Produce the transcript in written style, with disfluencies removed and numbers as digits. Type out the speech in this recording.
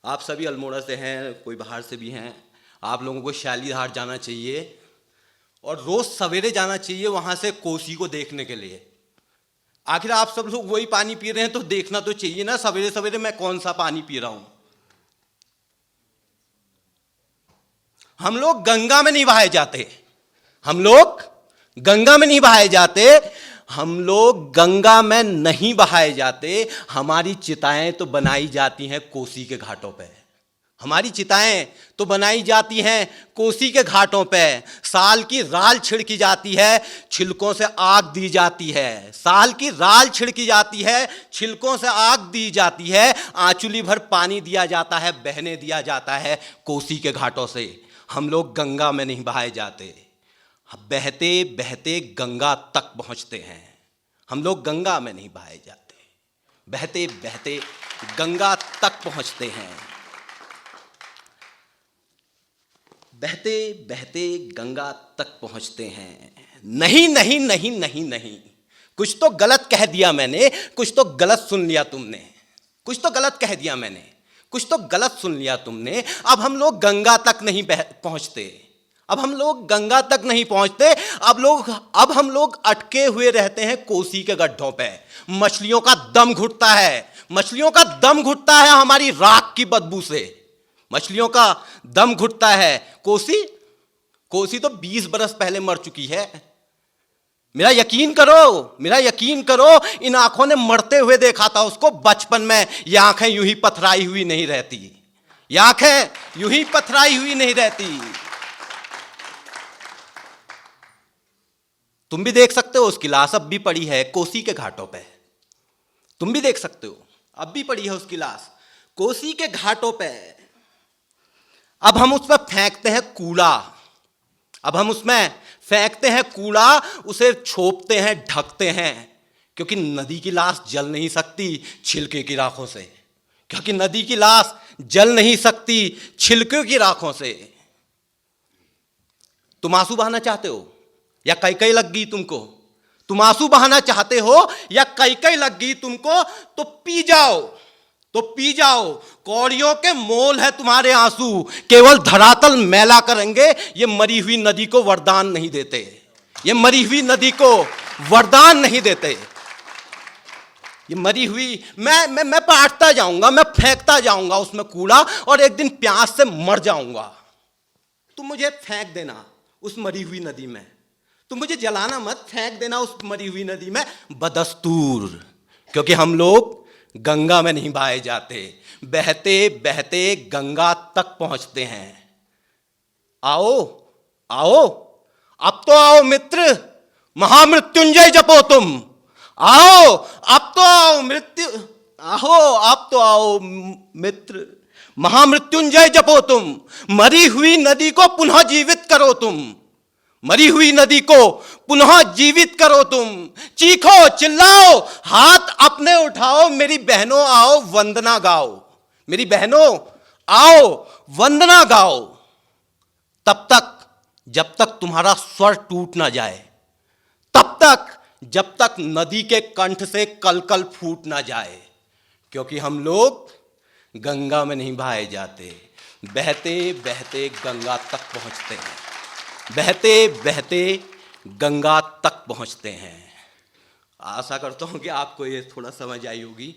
आप सभी अल्मोड़ा से हैं, कोई बाहर से भी हैं। आप लोगों को शैलीधार जाना चाहिए और रोज सवेरे जाना चाहिए वहां से कोसी को देखने के लिए। आखिर आप सब लोग वही पानी पी रहे हैं तो देखना तो चाहिए ना सवेरे सवेरे मैं कौन सा पानी पी रहा हूं। हम लोग गंगा में नहीं बहाए जाते, हम लोग गंगा में नहीं बहाए जाते, हम लोग गंगा में नहीं बहाए जाते। हमारी चिताएं तो बनाई जाती हैं कोसी के घाटों पे, हमारी चिताएं तो बनाई जाती हैं कोसी के घाटों पे। साल की राल छिड़की जाती है, छिलकों से आग दी जाती है। साल की राल छिड़की जाती है, छिलकों से आग दी जाती है। आंचुली भर पानी दिया जाता है, बहने दिया जाता है कोसी के घाटों से। हम लोग गंगा में नहीं बहाए जाते, बहते बहते गंगा तक पहुंचते हैं। हम लोग गंगा में नहीं बहाए जाते, बहते बहते गंगा तक पहुंचते हैं। बहते बहते गंगा तक पहुंचते हैं। नहीं नहीं नहीं नहीं नहीं, कुछ तो गलत कह दिया मैंने, कुछ तो गलत सुन लिया तुमने, कुछ तो गलत कह दिया मैंने, कुछ तो गलत सुन लिया तुमने। अब हम लोग गंगा तक नहीं पहुंचते, अब हम लोग गंगा तक नहीं पहुंचते। अब हम लोग अटके हुए रहते हैं कोसी के गड्ढों पे। मछलियों का दम घुटता है, मछलियों का दम घुटता है हमारी राख की बदबू से, मछलियों का दम घुटता है। कोसी तो 20 बरस पहले मर चुकी है। मेरा यकीन करो, मेरा यकीन करो, इन आंखों ने मरते हुए देखा था उसको बचपन में। ये आंखें यूं ही पथराई हुई नहीं रहती, ये आंखें यूं ही पथराई हुई नहीं रहती। तुम भी देख सकते हो उसकी लाश अब भी पड़ी है कोसी के घाटों पे, तुम भी देख सकते हो अब भी पड़ी है उसकी लाश कोसी के घाटों पे। अब हम उस पर फेंकते हैं कूड़ा, अब हम उसमें फेंकते हैं कूड़ा, उसे छोपते हैं, ढकते हैं, क्योंकि नदी की लाश जल नहीं सकती छिलके की राखों से, क्योंकि नदी की लाश जल नहीं सकती छिलके की राखों से। तुम आंसू बहाना चाहते हो या कई कई लग गई तुमको? तुम आंसू बहाना चाहते हो या कई कई लग गई तुमको? तो पी जाओ, तो पी जाओ। कौड़ियों के मोल है तुम्हारे आंसू, केवल धरातल मैला करेंगे। ये मरी हुई नदी को वरदान नहीं देते, ये मरी हुई नदी को वरदान नहीं देते। ये मरी हुई मैं पाटता जाऊंगा, मैं फेंकता जाऊंगा उसमें कूड़ा, और एक दिन प्यास से मर जाऊंगा। तुम मुझे फेंक देना उस मरी हुई नदी में, तुम मुझे जलाना मत, फेंक देना उस मरी हुई नदी में बदस्तूर, क्योंकि हम लोग गंगा में नहीं बहाए जाते, बहते बहते गंगा तक पहुंचते हैं। आओ आओ, अब तो आओ मित्र, महामृत्युंजय जपो तुम। आओ अब तो आओ अब तो आओ मित्र, महामृत्युंजय जपो तुम। मरी हुई नदी को पुनः जीवित करो तुम, मरी हुई नदी को पुनः जीवित करो तुम। चीखो चिल्लाओ, हाथ अपने उठाओ, मेरी बहनों आओ वंदना गाओ, मेरी बहनों आओ वंदना गाओ। तब तक जब तक तुम्हारा स्वर टूट ना जाए, तब तक जब तक नदी के कंठ से कलकल फूट ना जाए, क्योंकि हम लोग गंगा में नहीं बहाए जाते, बहते बहते गंगा तक पहुंचते हैं, बहते बहते गंगा तक पहुंचते हैं। आशा करता हूं कि आपको ये थोड़ा समझ आई होगी।